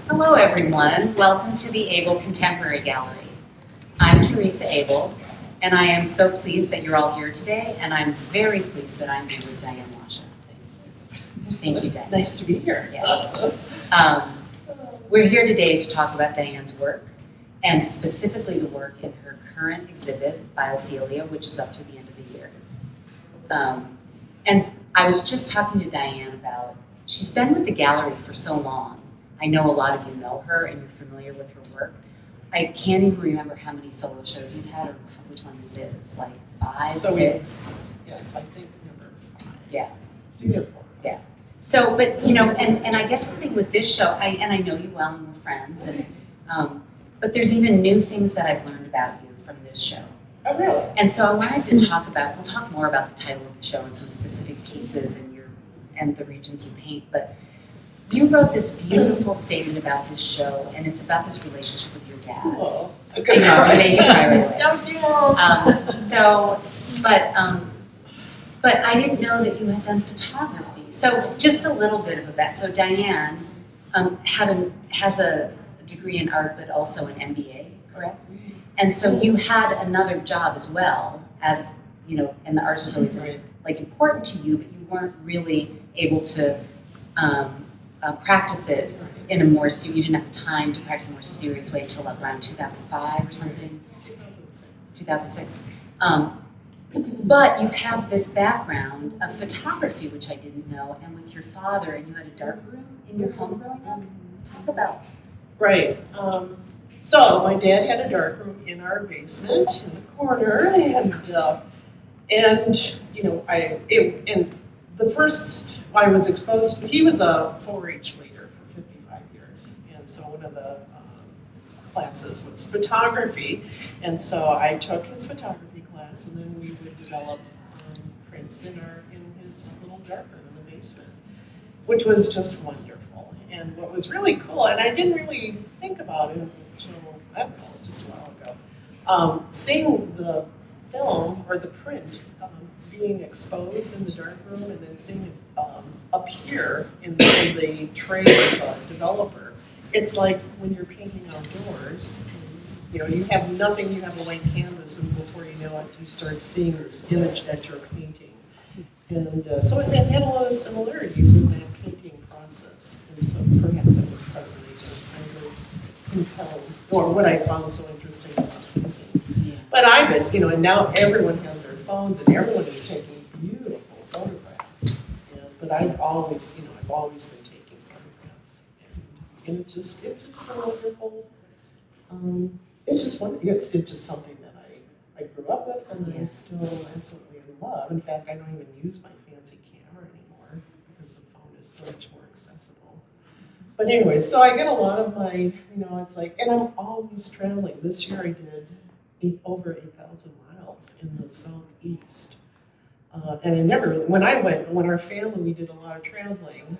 Hello, everyone. Welcome to the Abel Contemporary Gallery. I'm Theresa Abel, and I am so pleased that you're all here today, and I'm very pleased that I'm here with Diane Washa. Thank you, Diane. Nice to be here. Yes. We're here today to talk about Diane's work, and specifically the work in her current exhibit, Biophilia, which is up through the end of the year. And I was just talking to Diane about, she's been with the gallery for so long. I know a lot of you know her and you're familiar with her work. I can't even remember how many solo shows you've had or which one this is, like 5, 6? Yes, I think number 5. Yeah. Yeah. So, but you know, and I guess the thing with this show, I know you well and we're friends, and but there's even new things that I've learned about you from this show. Oh, really? And so I wanted to talk about, we'll talk more about the title of the show and some specific pieces and the regions you paint, but you wrote this beautiful statement about this show, and it's about this relationship with your dad. Cool. I know, I made you cry right away. Don't you? But I didn't know that you had done photography. So just a little bit of a back. So Diane has a degree in art, but also an MBA, correct? And so you had another job as well, as you know, and the arts was always like important to you, but you weren't really able to practice it in a more you didn't have the time to practice in a more serious way until like around 2005 or something. 2006. But you have this background of photography, which I didn't know, and with your father, and you had a dark room in your home growing up. Talk about. Right. So my dad had a dark room in our basement in the corner, and you know, the first I was exposed, he was a 4-H leader for 55 years, and so one of the classes was photography, and so I took his photography class, and then we would develop prints in his little dark room in the basement, which was just wonderful. And what was really cool, and I didn't really think about it until, I don't know, just a while ago, seeing the film or the print being exposed in the dark room and then seeing it appear in the tray of a developer. It's like when you're painting outdoors, you know, you have nothing, you have a blank canvas, and before you know it, you start seeing this image that you're painting. And so it had a lot of similarities with that painting process. And so perhaps that was part of the reason I was compelled, or what I found so interesting about painting. Yeah. But I've been, you know, and now everyone has their phones and everyone is taking beautiful photographs. But I've always been taking photographs. And it's just a wonderful, it's just something that I grew up with and that I still absolutely love. In fact, I don't even use my fancy camera anymore because the phone is so much more accessible. But anyway, so I get a lot of my, you know, it's like, and I'm always traveling. This year I did over 8,000 miles in the southeast. And I never, when our family did a lot of traveling,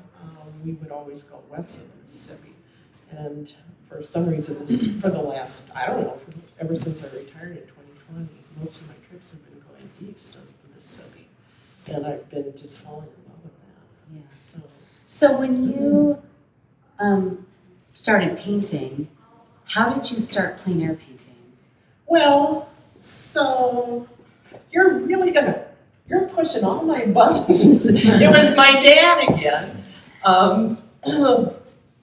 we would always go west of the Mississippi. And for some reason, for the last, I don't know, ever since I retired in 2020, most of my trips have been going east of the Mississippi. And I've been just falling in love with that. Yeah. So when you started painting, how did you start plein air painting? Well, so you're pushing all my buttons. It was my dad again.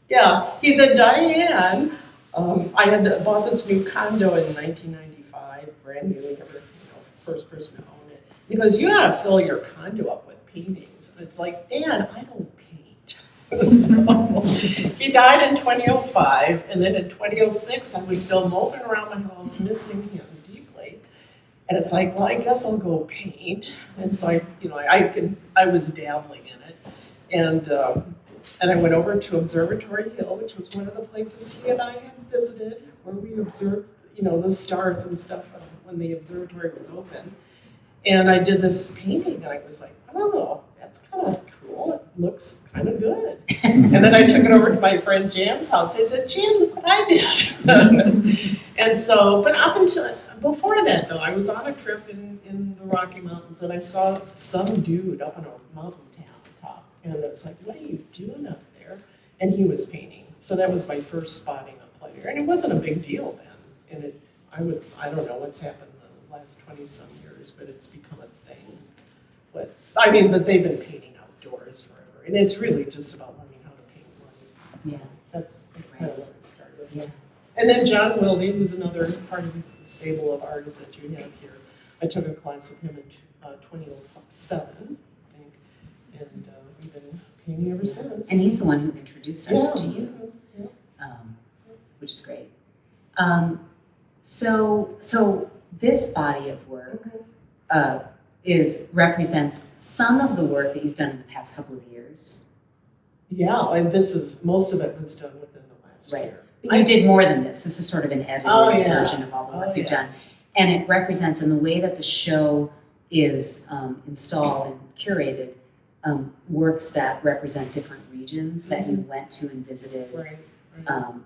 Yeah, he said, Diane, I had bought this new condo in 1995, brand new, first person to own it. He goes, you gotta fill your condo up with paintings. And it's like, Dad, I don't paint. So he died in 2005, and then in 2006, I was still moping around my house, missing him deeply. And it's like, well, I guess I'll go paint. And so I was dabbling in it. And I went over to Observatory Hill, which was one of the places he and I had visited, where we observed, you know, the stars and stuff when the observatory was open. And I did this painting, and I was like, oh, that's kind of cool. It looks kind of good. And then I took it over to my friend Jan's house. I said, Jan, look what I did. And so, but up until, before that though, I was on a trip in the Rocky Mountains, and I saw some dude up on a mountain top. And it's like, what are you doing up there? And he was painting So that was my first spotting of plein air, and it wasn't a big deal then. And I don't know what's happened in the last 20-some years, but it's become a thing. But they've been painting outdoors forever, and it's really just about learning how to paint light. So Yeah. that's kind of what I started. Yeah. And then John Wilde, who's another part of the stable of artists that you have here. I took a class with him in 2007, I think, and we've been painting ever since. And he's the one who introduced us to you, Yeah. which is great. So this body of work represents some of the work that you've done in the past couple of years. Yeah, and most of it was done within the last year. But you did more than this. This is sort of an edited version of all the work you've done. And it represents, in the way that the show is installed and curated, works that represent different regions that you went to and visited. Right.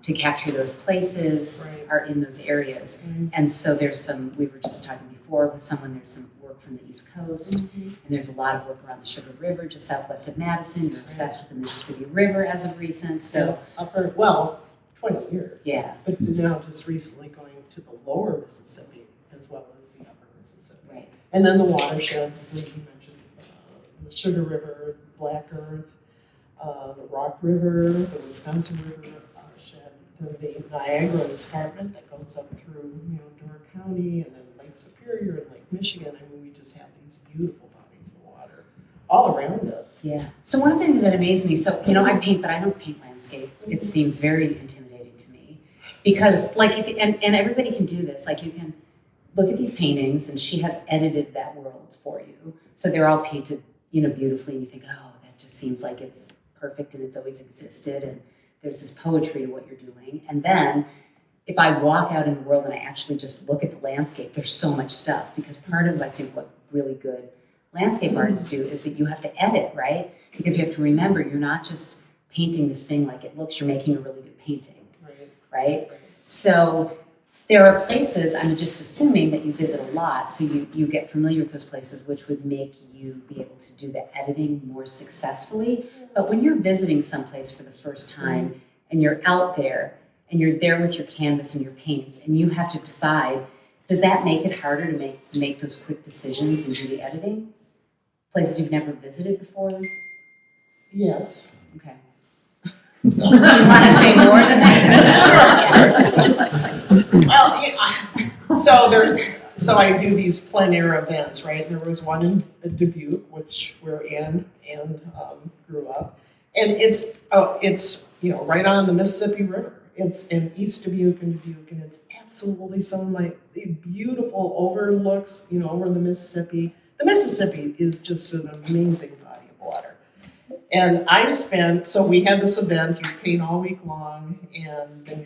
To capture those places are in those areas. And so we were just talking before with someone, there's some work from the East Coast, and there's a lot of work around the Sugar River, just southwest of Madison. You're obsessed with the Mississippi River as of recent. So, 20 years. Yeah. But now just recently going to the lower Mississippi as well as the upper Mississippi. Right. And then the watersheds that you mentioned, the Sugar River, Black Earth, the Rock River, the Wisconsin River watershed, the Niagara Escarpment that goes up through Door County, and then Lake Superior and Lake Michigan. We just have these beautiful bodies of water all around us. Yeah. So one of the things that amazed me, I paint, but I don't paint landscape. It seems very intimidating to me because, and everybody can do this. Like, you can look at these paintings, and she has edited that world for you. So they're all painted, beautifully, and you think, oh, that just seems like it's perfect and it's always existed, and there's this poetry to what you're doing. And then if I walk out in the world and I actually just look at the landscape, there's so much stuff, because part of, I think, what really good landscape artists do is that you have to edit, right? Because you have to remember, you're not just painting this thing like it looks, you're making a really good painting, right? So there are places, I'm just assuming that you visit a lot, so you get familiar with those places, which would make you be able to do the editing more successfully. But when you're visiting someplace for the first time, and you're out there, and you're there with your canvas and your paints, and you have to decide, does that make it harder to make those quick decisions and do the editing? Places you've never visited before? Yes. Okay. You want to say more than that? Sure. So I do these plein air events, right? There was one in Dubuque, which we're in and grew up, and it's right on the Mississippi River. It's in East Dubuque and it's absolutely some of my beautiful overlooks, over the Mississippi. The Mississippi is just an amazing body of water. And we had this event, you paint all week long, and then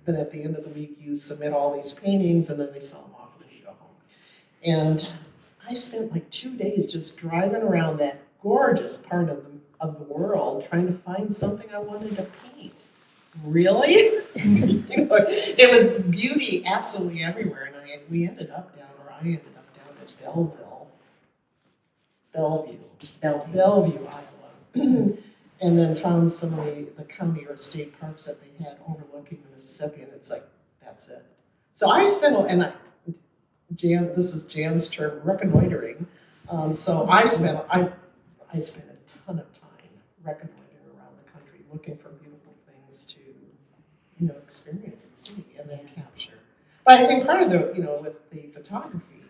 then at the end of the week you submit all these paintings, and then they sell them off and then you go home. And I spent like 2 days just driving around that gorgeous part of the world trying to find something I wanted to paint. Really? It was beauty absolutely everywhere, and I ended up down at Bellevue, Iowa, and then found some of the county or state parks that they had overlooking the Mississippi, and it's like, that's it. So I spent, this is Jan's term, reconnoitering. So I spent a ton of time reconnoitering around the country, looking for beautiful things to, experience and see and then capture. But I think part of with the photography,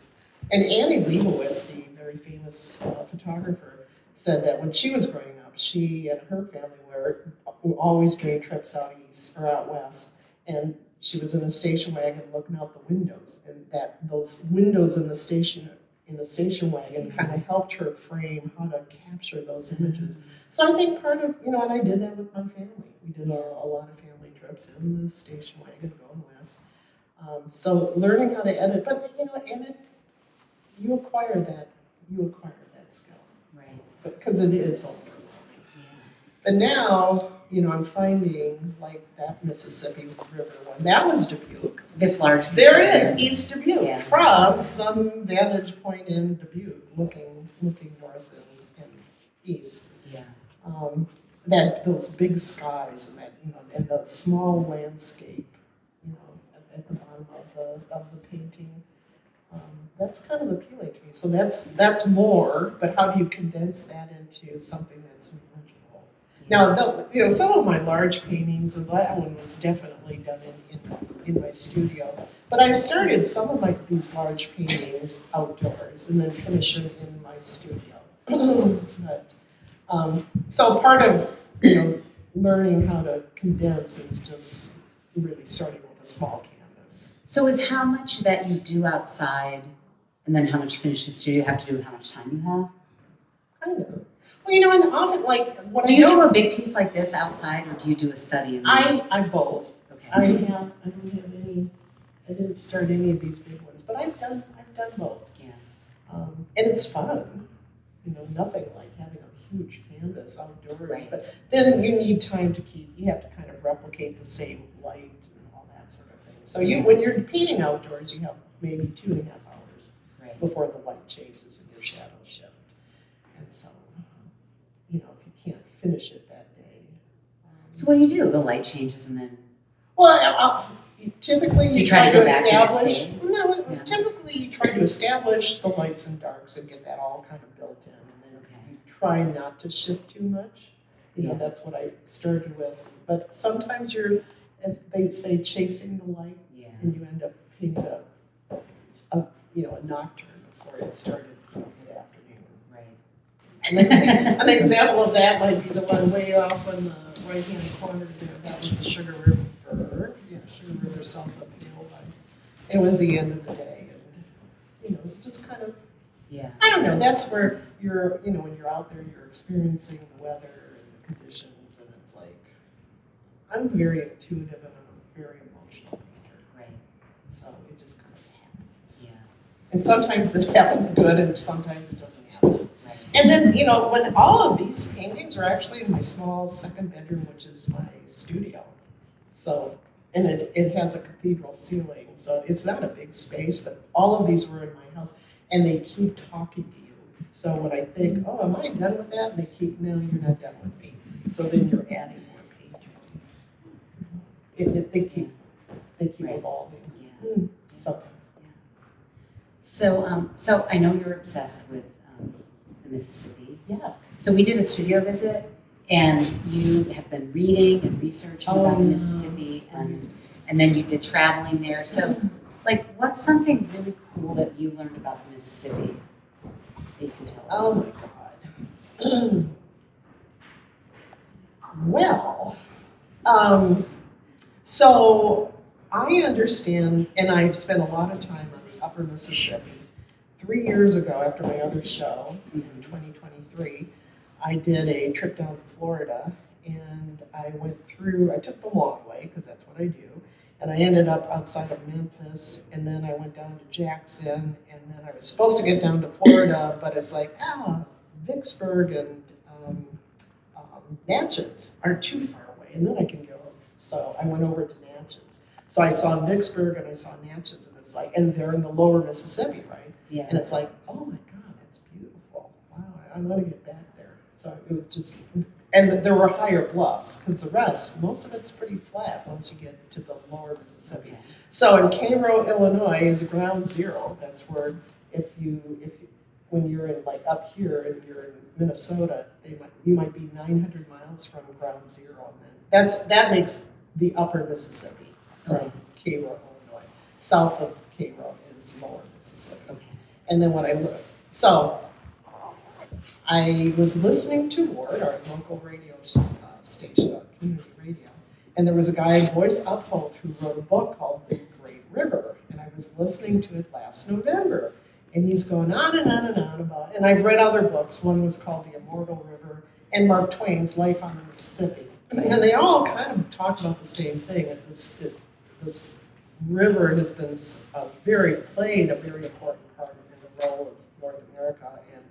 and Annie Leibovitz, the very famous photographer, said that when she was growing up, she and her family were always doing trips out east or out west, and she was in a station wagon looking out the windows, and those windows in the station wagon kind of helped her frame how to capture those images. So I think part of, and I did that with my family. We did a lot of family trips in the station wagon going west. So learning how to edit, but you acquire that skill, right? Because it is overwhelming. Yeah. But now, I'm finding like that Mississippi River one. That was Dubuque. This large. There it is, East Dubuque, yeah. From some vantage point in Dubuque, looking north and east. Yeah. those big skies and that, and the small landscape, at the bottom of the painting. That's kind of appealing to me. So that's more, but how do you condense that into something that's manageable? Now, some of my large paintings, and that one was definitely done in my studio. But I've started some of these large paintings outdoors and then finish them in my studio. But, so part of learning how to condense is just really starting with a small canvas. So is how much that you do outside and then how much finish in the studio have to do with how much time you have? Kind of. Well, and often what do you do a big piece like this outside, or do you do a study? I both. Okay. I don't have any. I didn't start any of these big ones, but I've done both. Yeah. And it's fun. Nothing like having a huge canvas outdoors. Right. But then you need time to you have to kind of replicate the same light and all that sort of thing. So when you're painting outdoors, you have maybe 2.5 hours before the light changes and your shadows shift. And so, if you can't finish it that day. So what do? The light changes and then? Well, typically you try to establish. Typically you try to establish the lights and darks and get that all kind of built in, and then you try not to shift too much. That's what I started with. But sometimes you're, as they say, chasing the light, and you end up painting a nocturne before it started mid-afternoon. Right. An example of that might be the one way off on the right-hand corner there. That was the Sugar River. Sugar River south of Hill. It was the end of the day, and just kind of. Yeah. I don't know. That's where you're. When you're out there, you're experiencing the weather and the conditions, and it's like I'm very intuitive and I'm a very emotional painter. Right. So it just kind of happens. Yeah. And sometimes it happens good, and sometimes it doesn't happen. Right. And then when all of these paintings are actually in my small second bedroom, which is my studio. So. And it has a cathedral ceiling, so it's not a big space, but all of these were in my house, and they keep talking to you. So when I think, oh, am I done with that? And they keep, no, you're not done with me. So then you're adding more pages. They keep evolving. Yeah. Sometimes. Yeah. So I know you're obsessed with the Mississippi. Yeah. So we did a studio visit. And you have been reading and researching about Mississippi, and then you did traveling there. So, what's something really cool that you learned about the Mississippi that you can tell us? Oh my God. Well, so I understand, and I've spent a lot of time on the Upper Mississippi. 3 years ago, after my other show in 2023. I did a trip down to Florida, and I took the long way, because that's what I do, and I ended up outside of Memphis, and then I went down to Jackson, and then I was supposed to get down to Florida, but it's like, Vicksburg and Natchez aren't too far away, and then I can go. So I went over to Natchez. So I saw Vicksburg, and I saw Natchez, and it's like, and they're in the lower Mississippi, right? Yeah. And it's like, oh my God, that's beautiful. Wow, I want to get back there. So it was just, and there were higher bluffs, because the rest, most of it's pretty flat once you get to the lower Mississippi. Okay. So in Cairo, Illinois is ground zero. That's where when you're in up here and you're in Minnesota, you might be 900 miles from ground zero, and then that makes the upper Mississippi from Cairo, Illinois. South of Cairo is lower Mississippi. Okay. And then so I was listening to Ward, our local radio station, community radio, and there was a guy, Boyce Upholt, who wrote a book called Big Great River, and I was listening to it last November, and he's going on and on and on about it. And I've read other books. One was called The Immortal River, and Mark Twain's Life on the Mississippi. And they all kind of talk about the same thing. This river has been played a very important part in the role of North America and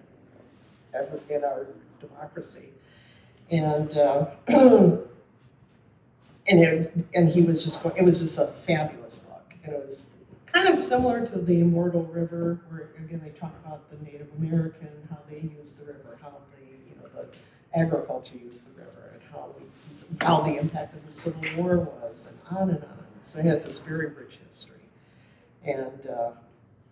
in our democracy. And he was just going, it was just a fabulous book. And it was kind of similar to The Immortal River, where again they talk about the Native American, how they use the river, how the agriculture used the river, and how the impact of the Civil War was, and on and on. So it has this very rich history, and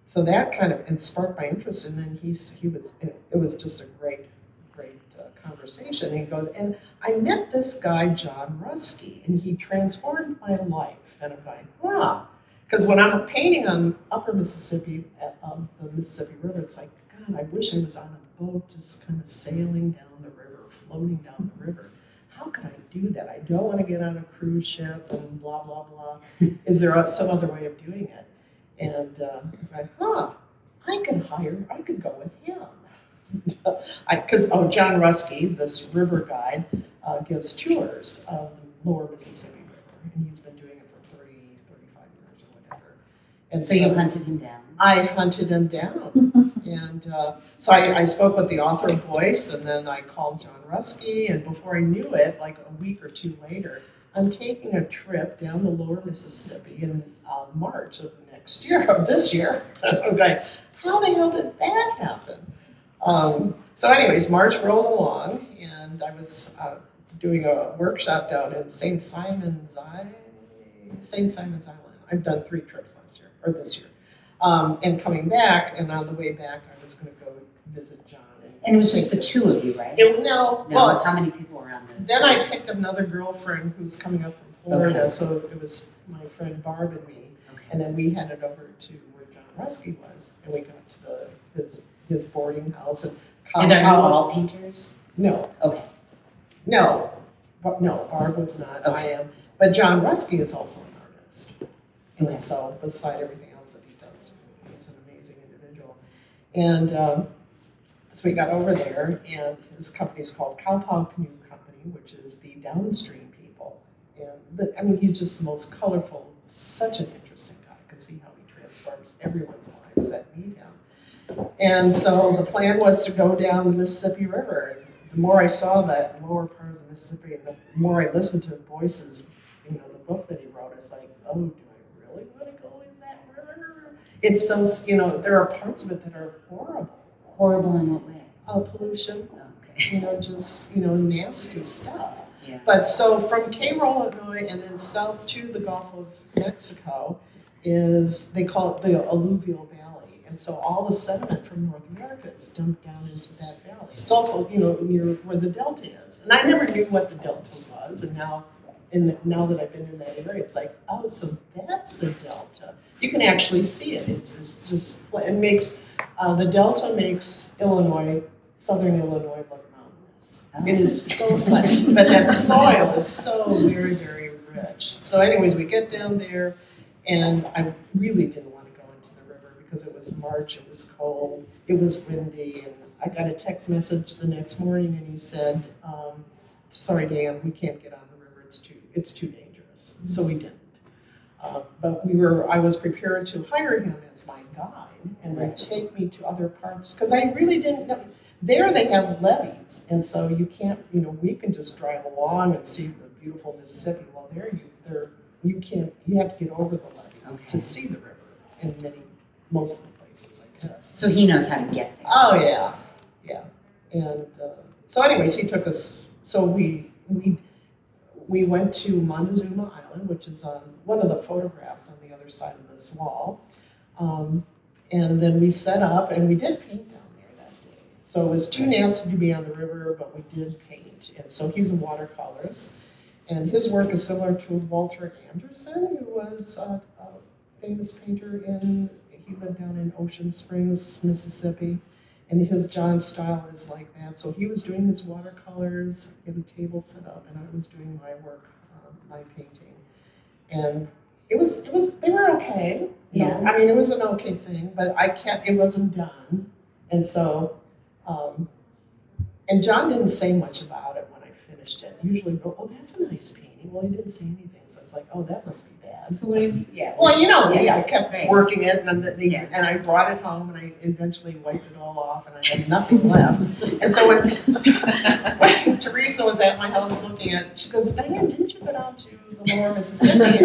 so that kind of sparked my interest. And then it was just a great conversation. And he goes, and I met this guy John Rusky, and he transformed my life. And I'm like, wow, because when I'm painting on Upper Mississippi at the Mississippi River, it's like, God, I wish I was on a boat, just kind of sailing down the river, floating down the river. How could I do that? I don't want to get on a cruise ship and blah, blah, blah. Is there some other way of doing it? And I thought, I could go with him. Because John Rusky, this river guide, gives tours of the lower Mississippi River. And he's been doing it for 30, 35 years or whatever. And so you hunted him down? I hunted him down. And so I spoke with the author of Voice, and then I called John Rusky, and before I knew it, like a week or two later, I'm taking a trip down the lower Mississippi in March of this year. I'm going, how the hell did that happen? So anyways, March rolled along, and I was doing a workshop down in St. Simon's Island. I've done 3 trips this year. And coming back, and on the way back, I was going to go visit John. And it was just the 2 of you, right? Well, how many people were on the Then I picked another girlfriend who's coming up from Florida, so it was my friend Barb and me. Okay. And then we headed over to where John Rusky was, and we got to his boarding house. And are you all painters? No. Okay. No, Barb was not. Okay. I am. But John Rusky is also an artist. And so, beside everything else that he does, he's an amazing individual. And so we got over there, and his company is called Cowpow Canoe Company, which is the downstream people. And he's just the most colorful, such an interesting guy. I can see how he transforms everyone's lives that meet him. And so the plan was to go down the Mississippi River. And the more I saw that lower part of the Mississippi, and the more I listened to Voices, the book that he wrote, it's like, oh, do I really want to go in that river? It's so, there are parts of it that are horrible. Horrible in what way? Pollution. Okay. Just nasty stuff. Yeah. But so from Cairo, Illinois, and then south to the Gulf of Mexico they call it the alluvial valley. And so all the sediment from North America is dumped down into that valley. It's also, near where the delta is. And I never knew what the delta was, and now that I've been in that area, it's like, oh, so that's the delta. You can actually see it. It's just it makes the delta makes southern Illinois look mountainous. Oh. It is so flat, but that soil is so very, very rich. So anyways, we get down there, and I really didn't want to go into the river because it was March, it was cold, it was windy, and I got a text message the next morning, and he said, sorry, Dan, we can't get on the river, it's too dangerous. Mm-hmm. So we didn't. But I was prepared to hire him as my guide and then take me to other parts, because I really didn't know. There they have levees, and so you can't, we can just drive along and see the beautiful Mississippi. Well, you can't, you have to get over the levee to see the river in most of the places, I guess. So he knows how to get there. Oh, yeah. And so anyways, he took us, so we went to Montezuma Island, which is on one of the photographs on the other side of this wall. And then we set up, and we did paint down there that day. So it was too nasty to be on the river, but we did paint. And so he's a watercolorist. And his work is similar to Walter Anderson, who was a famous painter he lived down in Ocean Springs, Mississippi. And his John style is like that. So he was doing his watercolors, he had a table set up, and I was doing my work, my painting. And they were okay. Yeah. It was an okay thing, but it wasn't done. And so, and John didn't say much about it when I finished it. Usually go, oh, that's a nice painting. Well, he didn't say anything. So it's like, oh, that must be bad. So what did you, yeah. Well, I kept working it, and I brought it home, and I eventually wiped it all off, and I had nothing left. And so when Theresa was at my house looking at it, she goes, Diane, didn't you go down to the lower Mississippi? And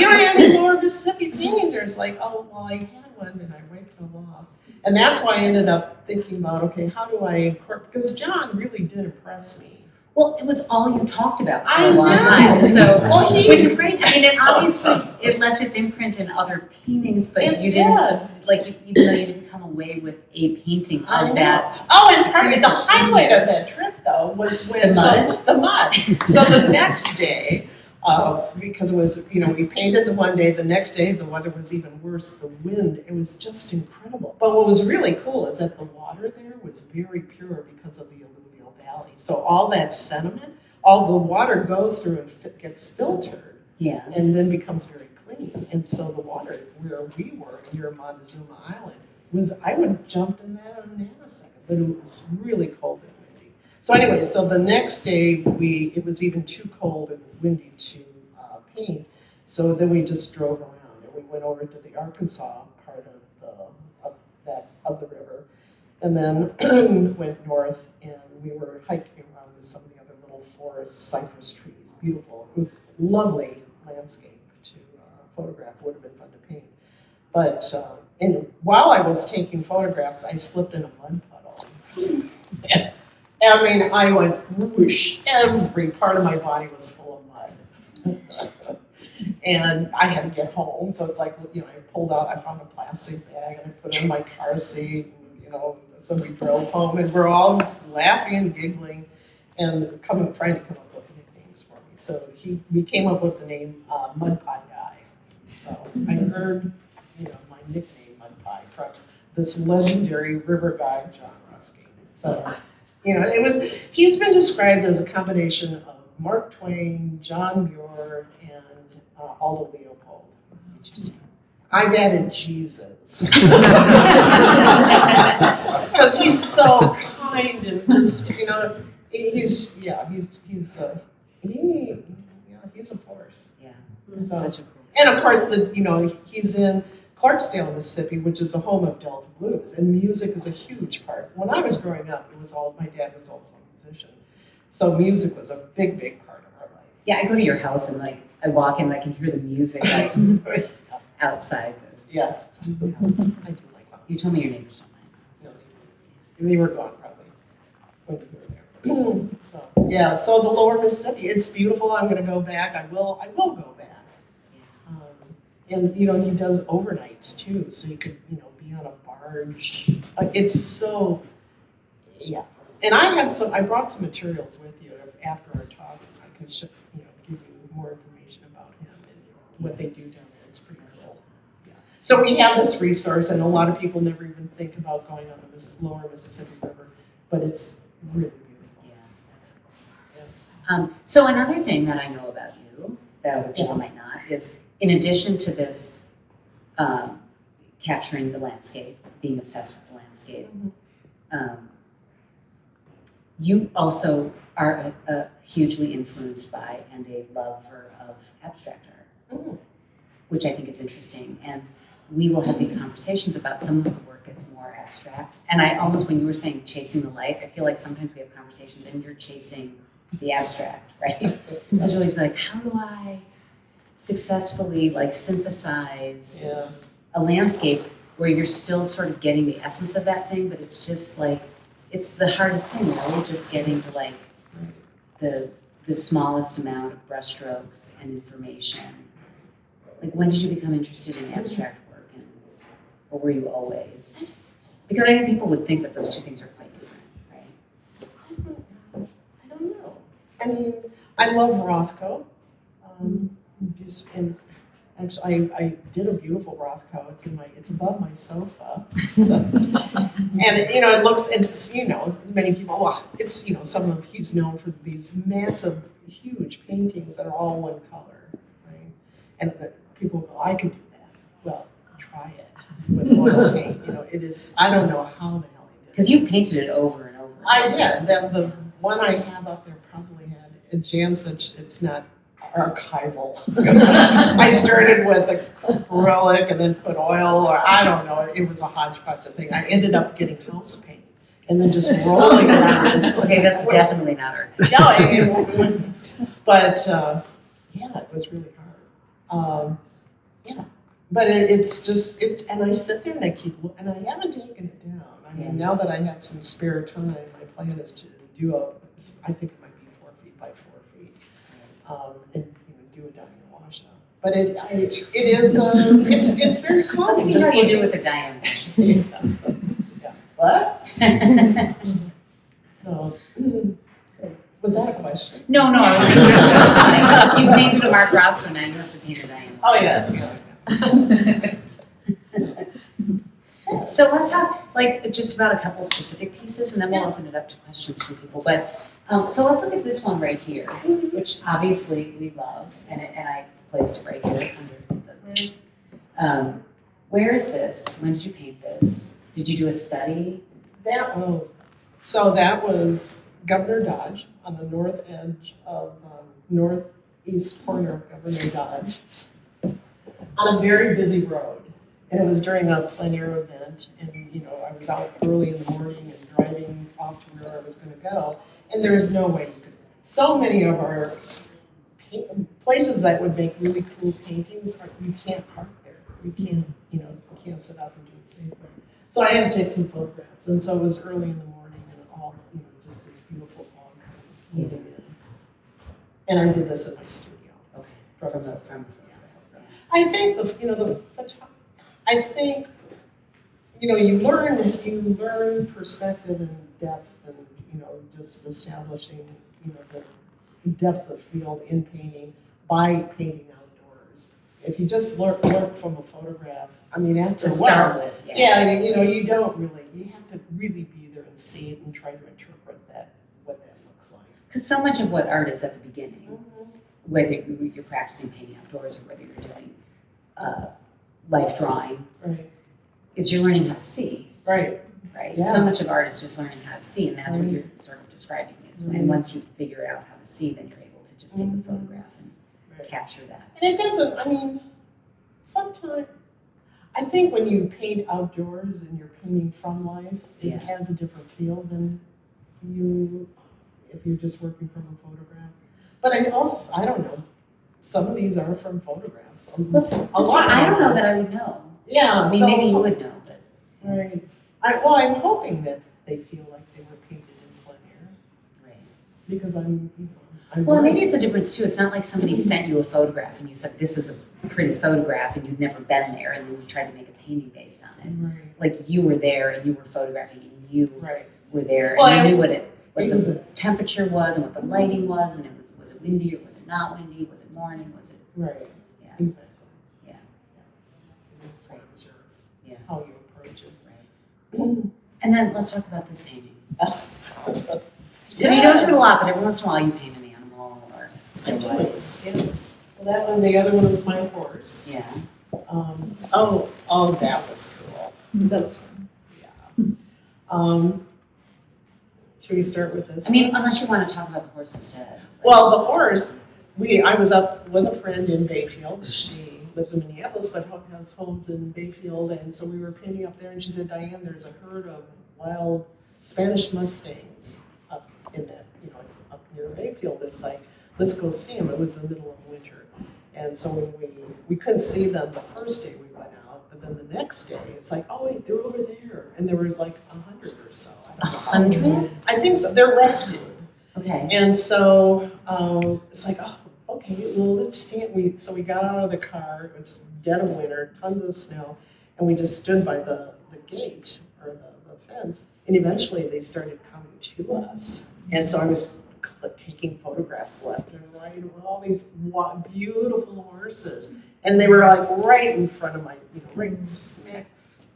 you don't have any lower Mississippi paintings there. It's like, oh, well, I had one, and I wiped it all off. And that's why I ended up thinking about, okay, how do I incorporate, because John really did impress me Well, it was all you talked about for I a long know. time, so, Well, which is great. I mean, it obviously, it left its imprint in other paintings, but you didn't, like, even though you didn't come away with a painting of that. Oh, and part of the highlight of that trip, though, was when the mud. So the next day, because it was, we painted the one day, the next day the weather was even worse, the wind, it was just incredible. But what was really cool is that the water there was very pure because of the alluvial valley. So all that sediment, all the water goes through and gets filtered, and then becomes very clean. And so the water where we were near Montezuma Island was, I would have jumped in that in a nanosecond, but it was really cold and windy. So anyway, so the next day it was even too cold and windy to paint. So then we just drove around and we went over to the Arkansas part of the river, and then went north and we were hiking around with some of the other little forest cypress trees. Beautiful. It was lovely landscape to photograph. Would have been fun to paint. But while I was taking photographs, I slipped in a mud puddle. I mean, I went whoosh. Every part of my body was full of mud. And I had to get home. So it's like, I pulled out, I found a plastic bag and I put it in my car seat. And, so we drove home and we're all laughing and giggling and trying to come up with nicknames for me. So we came up with the name Mud Pie Guy. So I heard, my nickname Mud Pie from this legendary river guide, John Ruskin. So, he's been described as a combination of Mark Twain, John Muir, and Aldo Leopold. Interesting. I've added Jesus. Because he's so kind and just, he's a force. Yeah, so, such a cool. And of course, he's in Clarksdale, Mississippi, which is the home of Delta blues, and music is a huge part. When I was growing up, my dad was also a musician, so music was a big, big part of our life. Yeah, I go to your house and I walk in and I can hear the music outside. Yeah, I do like that. You told me your neighbors don't mind. No, they were gone probably when you were there. So the Lower Mississippi, it's beautiful. I'm going to go back. I will go back. And he does overnights too, so you could be on a barge. It's so And I brought some materials with you after our talk. I can give you more information about him and what they do down there. It's pretty cool. Yeah. So we have this resource, and a lot of people never even think about going on the Lower Mississippi River, but it's really beautiful. Yeah, that's cool. Yes. So another thing that I know about you that other people might not is, in addition to this capturing the landscape, being obsessed with the landscape, you also are hugely influenced by and a lover of abstract art, which I think is interesting. And we will have these conversations about some of the work that's more abstract. And I almost, when you were saying chasing the light, I feel like sometimes we have conversations and you're chasing the abstract, right? I should always be like, how do I successfully synthesize a landscape where you're still sort of getting the essence of that thing, but it's just it's the hardest thing, really, just getting to the smallest amount of brushstrokes and information. When did you become interested in abstract work, or were you always? Because I think people would think that those two things are quite different, right? I don't know. I mean, I love Rothko. Actually, I did a beautiful Rothko. It's above my sofa, and it looks. It's many people. Well, it's he's known for these massive, huge paintings that are all one color, right? And people go, I can do that. Well, try it with oil paint. It is. I don't know how the hell he did. Because you painted it over and over. I did. The one I have up there probably had. And Jan said it's not archival. I started with acrylic and then put oil, or I don't know. It was a hodgepodge of thing. I ended up getting house paint and then just rolling around. Okay, that's definitely not archival. No, but it was really hard. But it's and I sit there and I keep and I haven't taken it down. I mean, now that I have some spare time, my plan is to do I think it might be and do a Diane Washa. But it's very common. Let's see just how you do looking- with the Diane. Yeah. What? No. Was that a question? No, I was you painted a Mark Rothko, now you have to paint a Diane. Oh yeah, that's good. So let's talk just about a couple specific pieces, and then we'll open it up to questions from people. But so let's look at this one right here, which obviously we love, and I placed it right here under the. Where is this? When did you paint this? Did you do a study? So that was Governor Dodge on the north edge of northeast corner of Governor Dodge on a very busy road. And it was during a plein air event, and I was out early in the morning and driving off to where I was going to go, and there's no way you could. So many of our places that would make really cool paintings, you can't park there. You can't, you can't sit up and do it safely. So I had to take some photographs, and so it was early in the morning, and all, just this beautiful fog moving in. And I did this in my studio. Okay. I think I think you learn perspective and depth, and just establishing the depth of field in painting by painting outdoors. If you just look from a photograph, after To start with, you don't really. You have to really be there and see it and try to interpret what that looks like. Because so much of what art is at the beginning, whether you're practicing painting outdoors or whether you're doing life drawing, Right. is you're learning how to see. Right. Right? Yeah. So much of art is just learning how to see, and that's what you're sort of describing is. Mhm. And once you figure out how to see, then you're able to just take the photograph and Right. capture that. And it doesn't, sometimes, I think when you paint outdoors and you're painting from life, it has a different feel than if you're just working from a photograph. But I don't know, some of these are from photographs. I don't know that I would know. Yeah. Maybe you would know, but. Right. I'm hoping that they feel like they were painted in plein air. Right. Because I'm Well, maybe it's a difference too. It's not like somebody sent you a photograph and you said, this is a pretty photograph, and you'd never been there, and then you tried to make a painting based on it. Right. Like you were there and you were photographing and you Right. were there Well, and you knew what was the temperature was and what the lighting was, and was it windy or was it not windy? Was it morning? Was it? Right. Yeah. Exactly. Yeah. Frames or Yeah. how you approach it. Right. And then let's talk about this painting. Yes. Because you don't do it a lot, but every once in a while you paint an animal or still life. Yeah. Well, that one, the other one was my horse. Yeah. That was cool. That was fun. Yeah. Should we start with this? Unless you want to talk about the horse instead. Well, the horse, I was up with a friend in Bayfield. She lives in Minneapolis, but has homes in Bayfield, and so we were painting up there, and she said, Diane, there's a herd of wild Spanish Mustangs up in that, up near Bayfield. It's like, let's go see them. It was the middle of winter. And so when we couldn't see them the first day we went out, but then the next day, it's like, oh wait, they're over there. And there was like 100 or so. 100? I think so. They're rescued. Okay. And so it's like, oh, okay, well, let's stand. So we got out of the car. It's dead of winter, tons of snow, and we just stood by the gate or the fence. And eventually they started coming to us. And so I was taking photographs left and right of all these beautiful horses. And they were like right in front of my, right smack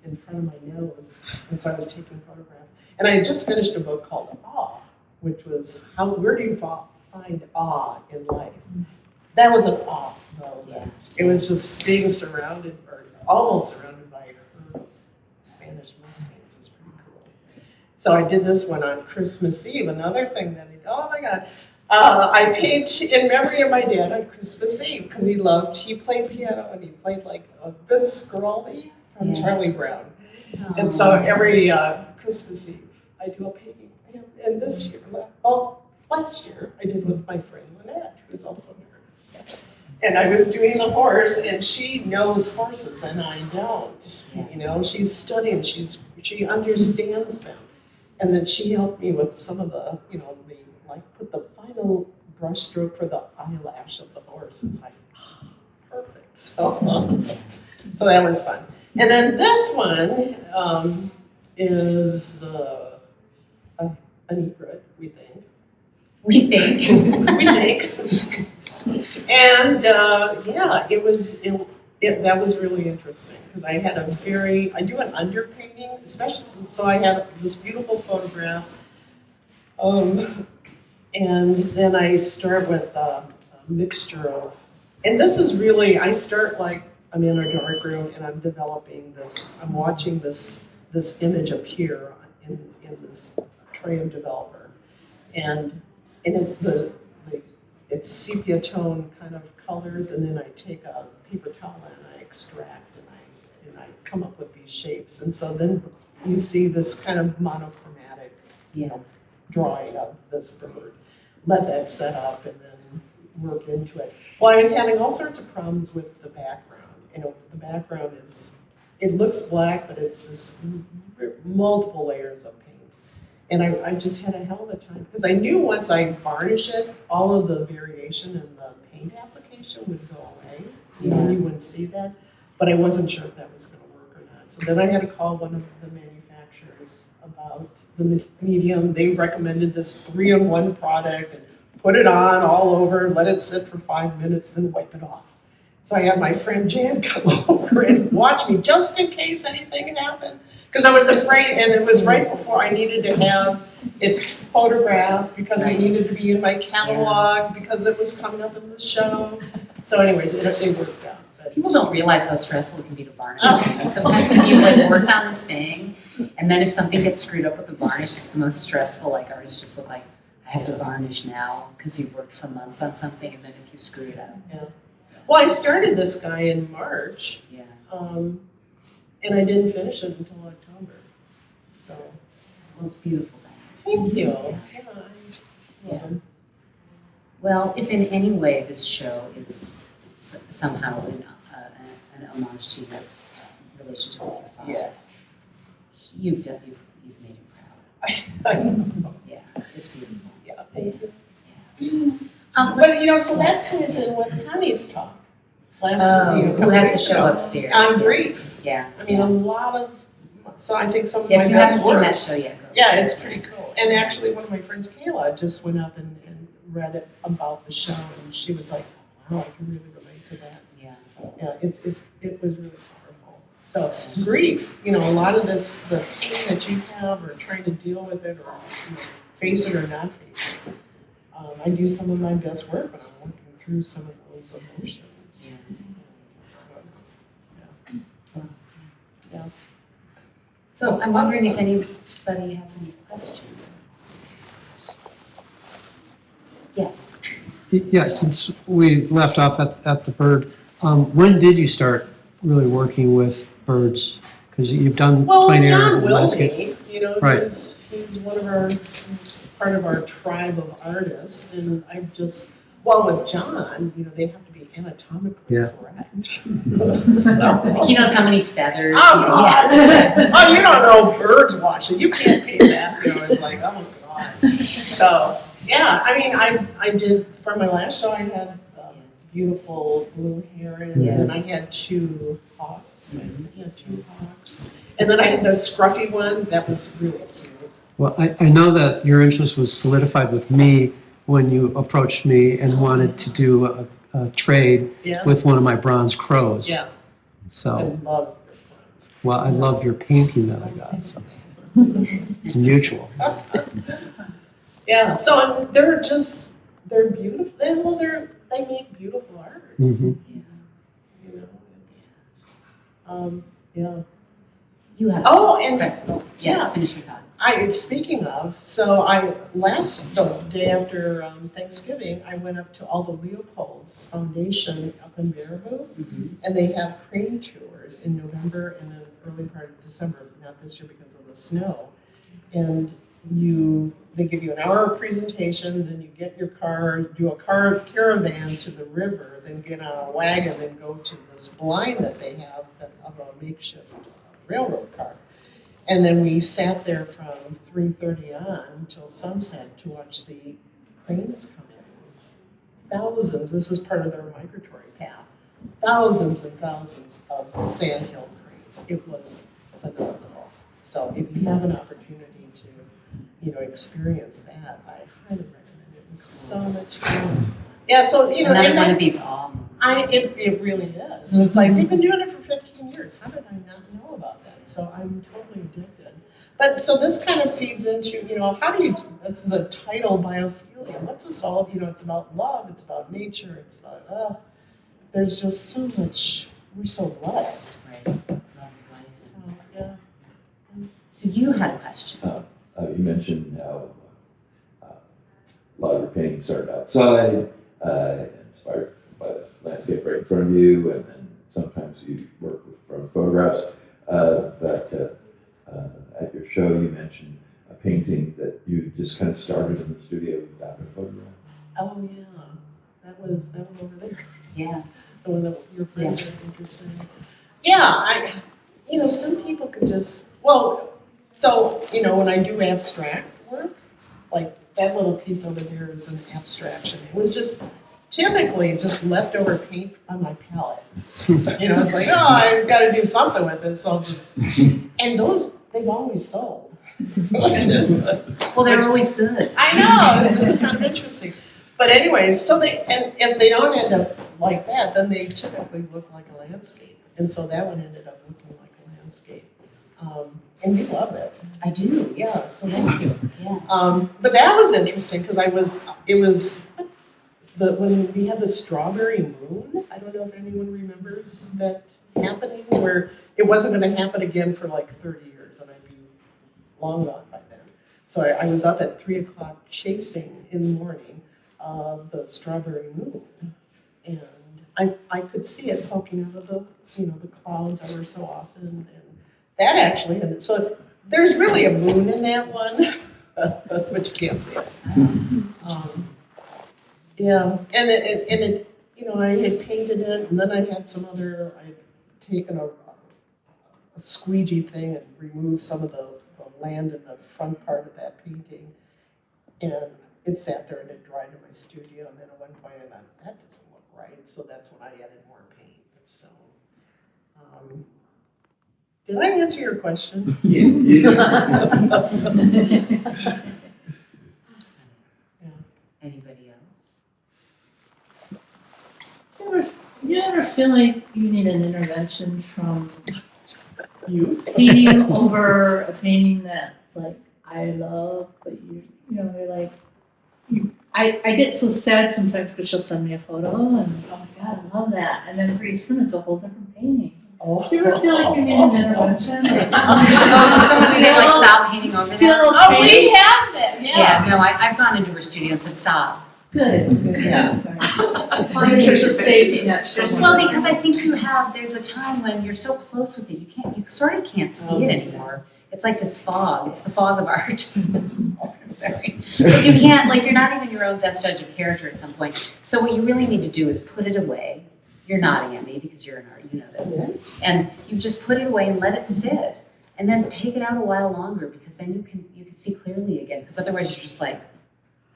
in front of my nose. And so I was taking photographs. And I had just finished a book called Awe, which was where do you find awe in life? That was an awe, though. Yeah. It was just being surrounded, or almost surrounded by a herd of Spanish Mustangs. Was pretty cool. So I did this one on Christmas Eve. Another thing that oh my God. I paint in memory of my dad on Christmas Eve because he played piano and he played like a good Scully from Charlie Brown. Oh. And so every Christmas Eve I do a painting for him. And this year, last year, I did with my friend Lynette, who is also a nurse. And I was doing the horse, and she knows horses, and I don't. Yeah. She's studying, she understands them. And then she helped me with some of the, put the final brush stroke for the eyelash of the horse. It's like, perfect. So that was fun. And then this one is an egret, we think. We think. We think. And yeah, that was really interesting because I do an underpainting, especially, so I had this beautiful photograph. And then I start with a mixture of, and this is really, I start like I'm in a dark room and I'm developing this, I'm watching this image appear in this tray of developer. And it's it's sepia tone kind of colors, and then I take a paper towel and I extract and I come up with these shapes. And so then you see this kind of monochromatic, drawing of this bird. Let that set up and then work into it. Well, I was having all sorts of problems with the background. The background it looks black, but it's this multiple layers of paint. And I just had a hell of a time because I knew once I varnish it, all of the variation in the paint application would go away. You wouldn't see that. But I wasn't sure if that was going to work or not. So then I had to call one of the manufacturers about the medium. They recommended this 3-in-1 product and put it on all over, let it sit for 5 minutes, then wipe it off. So I had my friend Jan come over and watch me just in case anything happened. Because I was afraid, and it was right before I needed to have it photographed because it needed to be in my catalog because it was coming up in the show. So anyways, it worked out. People don't realize how stressful it can be to varnish. Sometimes because you worked on this thing, and then if something gets screwed up with the varnish, it's the most stressful. Like artists just look like, I have to varnish now because you worked for months on something, and then if you screw it up. Yeah. Well, I started this guy in March. Yeah. And I didn't finish it until October. So. Well, it's beautiful. Thank you. Yeah. Well, if in any way this show is somehow an homage to your relationship with your father, you've made him proud. I know. Yeah, it's beautiful. Yeah, thank you. Yeah. But so that ties in with Connie's talk last week. Who has the show upstairs? On grief. Yeah. I mean, a lot of. So I think some of my best work. If you haven't seen work. that show yet, go. Yeah, it's pretty cool. And actually, one of my friends, Kayla, just went up and read it about the show, and she was like, "Wow, I can really relate to that." Yeah. Yeah, it was really powerful. So grief, a lot of this, the pain that you have, or trying to deal with it, or face it or not face it. I do some of my best work when I'm working through some of those emotions. Yes. Yeah. So I'm wondering if anybody has any questions. Yes. Yeah, since we left off at the bird, when did you start really working with birds? Because you've done plein air John landscape. Willoughby, Right. he's one of part of our tribe of artists, and with John, they have to be anatomically correct. So. He knows how many feathers. Oh, God. Oh, you don't know birds watching. You can't pay that. It's like, oh, God. So, yeah, I mean, I did, for my last show, I had beautiful blue heron, and I had 2 hawks. And then I had the scruffy one that was really cute. Well, I know that your interest was solidified with me when you approached me and wanted to do a trade with one of my bronze crows. Yeah. So. I love your plants. Well, I love your painting that I got. So. It's mutual. Yeah. So they're beautiful. Well, they make beautiful art. Mm-hmm. Yeah. You have. Yes. Finish your thought. Speaking of, the day after Thanksgiving, I went up to Aldo Leopold's Foundation up in Baraboo, and they have crane tours in November and the early part of December, not this year because of the snow. And they give you an hour of presentation, then you get your car, do a car caravan to the river, then get on a wagon and go to this blind that they have of a makeshift railroad car. And then we sat there from 3:30 on until sunset to watch the cranes come thousands, this is part of their migratory path, thousands and thousands of sandhill cranes. It was phenomenal. So if you have an opportunity to, experience that, I highly recommend it. It was so much fun. Yeah, so, Another one of these it really is. And it's like, they've been doing it for 15 years. How did I not know about that? So I'm totally addicted. But so this kind of feeds into, that's the title, Biophilia. What's this all? It's about love, it's about nature, it's about, there's just so much, we're so blessed. Right. Love your life. So, yeah. So you had a question. You mentioned how a lot of your paintings started outside, inspired by the landscape right in front of you, and then sometimes you work from photographs. But at your show, you mentioned a painting that you just kind of started in the studio without a photograph. Oh, yeah. That was over there. Yeah. The one that your friends are interested in. Yeah, some people can just, when I do abstract work, like that little piece over there is an abstraction. It was just typically just leftover paint on my palette. It's like, I've got to do something with it, so I'll just, and those, they've always sold. Well, they're always good. I know, it's kind of interesting. But anyways, and if they don't end up like that, then they typically look like a landscape. And so that one ended up looking like a landscape. And you love it. I do. Yeah, so thank you. Yeah. But that was interesting because when we had the strawberry moon, I don't know if anyone remembers that happening, where it wasn't going to happen again for like 30 years, and I'd be long gone by then. So I was up at 3 o'clock chasing in the morning the strawberry moon, and I could see it poking out of the clouds ever so often, and that actually, and so there's really a moon in that one, but you can't see it. Yeah, and it, I had painted it, and then I had I'd taken a squeegee thing and removed some of the land in the front part of that painting, and it sat there and it dried in my studio, and then at one point I thought, that doesn't look right, so that's when I added more paint. So, did I answer your question? Yeah. Anybody else? You ever feel like you need an intervention from You? painting over a painting that like I love, but you're like I get so sad sometimes because she'll send me a photo and oh my god, I love that, and then pretty soon it's a whole different painting. Oh. Do you ever feel like you need an intervention? Stop painting over Still that? those Oh, we paintings? have that, Yeah, no, I've gone into her studio and said, stop. Good. Yeah. I guess there's a safety net somewhere. Well, because I think there's a time when you're so close with it, you sort of can't see it anymore. It's like this fog. It's the fog of art. Sorry. But you can't, you're not even your own best judge of character at some point. So what you really need to do is put it away. You're nodding at me because you're an art, you know this. Yeah. And you just put it away and let it sit. And then take it out a while longer because then you can see clearly again. Because otherwise you're just like.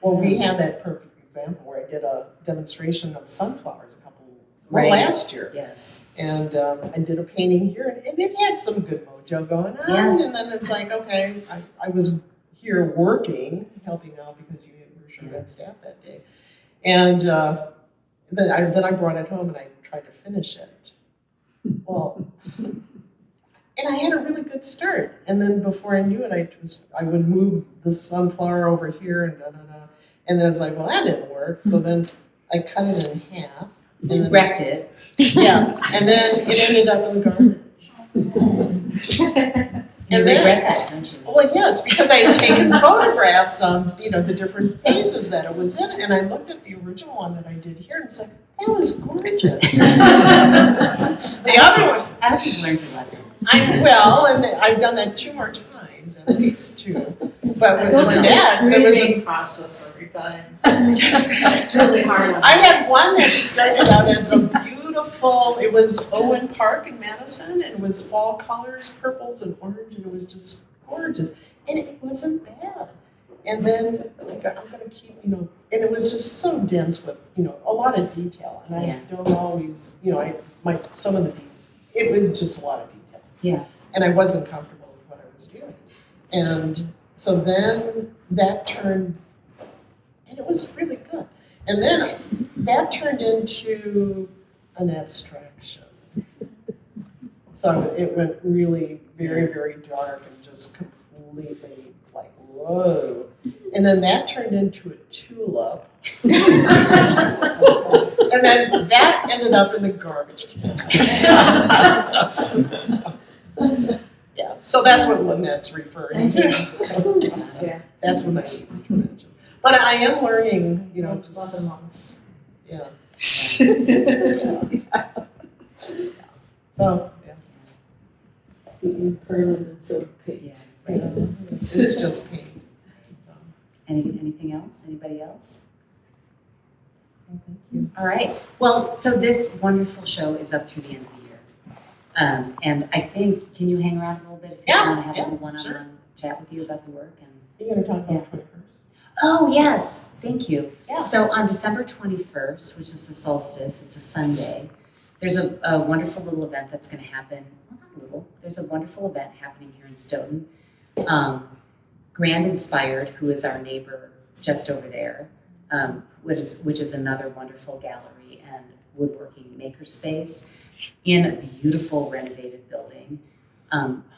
Well, we had that perfect example where I did a demonstration of sunflowers Right. last year. Yes. And I did a painting here, and it had some good mojo going on. Yes. And then it's like, okay, I was here working, helping out because you were short on staff that day. And then I brought it home and I tried to finish it. Well, and I had a really good start. And then before I knew it, I would move the sunflower over here and da-da-da. And then it's like, well, that didn't work. So then I cut it in half. You wrecked it. Yeah, and then it ended up in the garbage. You regret that, don't you? Well, yes, because I had taken photographs of, the different phases that it was in, and I looked at the original one that I did here, and it's like, that was gorgeous. The other one, I hope you've learned your lesson. and I've done that 2 more times, at least 2. But with my dad, It's there was a process every time. It's really hard. I had one that started out as a beautiful, it was Owen Park in Madison, and it was fall colors, purples and orange, and it was just gorgeous. And it wasn't bad. And then I'm going to keep, and it was just so dense with, lot of detail, and I Yeah. don't always, some of the it was just a lot of detail. Yeah. And I wasn't comfortable with what I was doing. And so then that turned, and it was really good. And then that turned into an abstraction. So it went really very, very dark and just completely like, whoa. And then that turned into a tulip. And then that ended up in the garbage can. Yeah, so that's what Lynette's referring to. Yeah. That's what I need to mention. But I am learning, just, moms. yeah. So, yeah. The impermanence of pain. Yeah. It's just pain. Anything else? Anybody else? All right. Well, so this wonderful show is up through the end of the year. And I think, can you hang around a little bit if you Yeah, want to have yeah, a little one-on-one sure. chat with you about the work? And You're going to talk about 21st? oh, yes. Thank you. Yeah. So on December 21st, which is the solstice, it's a Sunday, there's a wonderful little event that's going to happen. Well, not little. There's a wonderful event happening here in Stoughton. Grand Inspired, who is our neighbor just over there, which is another wonderful gallery and woodworking makerspace in a beautiful renovated building,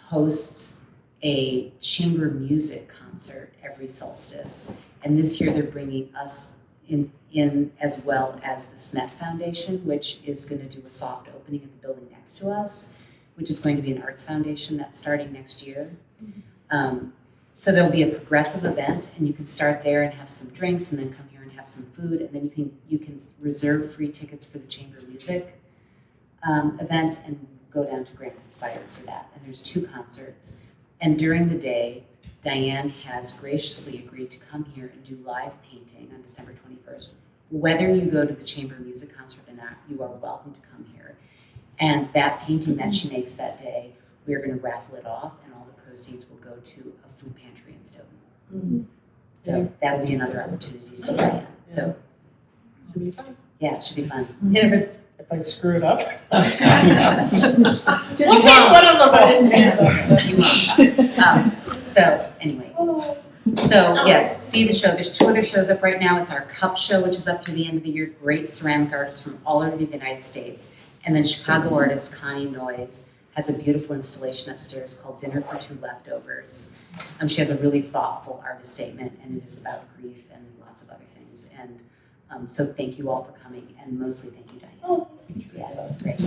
hosts a chamber music concert every solstice. And this year they're bringing us in as well as the Smet Foundation, which is going to do a soft opening of the building next to us, which is going to be an arts foundation that's starting next year. So there'll be a progressive event, and you can start there and have some drinks, and then come here and have some food, and then you can reserve free tickets for the chamber music event and go down to Grand Inspired for that. And there's 2 concerts. And during the day, Diane has graciously agreed to come here and do live painting on December 21st. Whether you go to the chamber music concert or not, you are welcome to come here. And that painting that she makes that day, we're going to raffle it off, and all the proceeds will go to a food pantry in Stoughton. Mm-hmm. So that will be another opportunity to see Diane. So Should be fun. yeah, it should be fun. And if I screw it up, Just we'll take one of them. So anyway, so yes, see the show. There's 2 other shows up right now. It's our Cup Show, which is up through the end of the year. Great ceramic artists from all over the United States. And then Chicago artist Connie Noyes has a beautiful installation upstairs called Dinner for 2 Leftovers. She has a really thoughtful artist statement, and it is about grief and lots of other things. And so thank you all for coming, and mostly thank you, Diane. Oh, Yeah, great.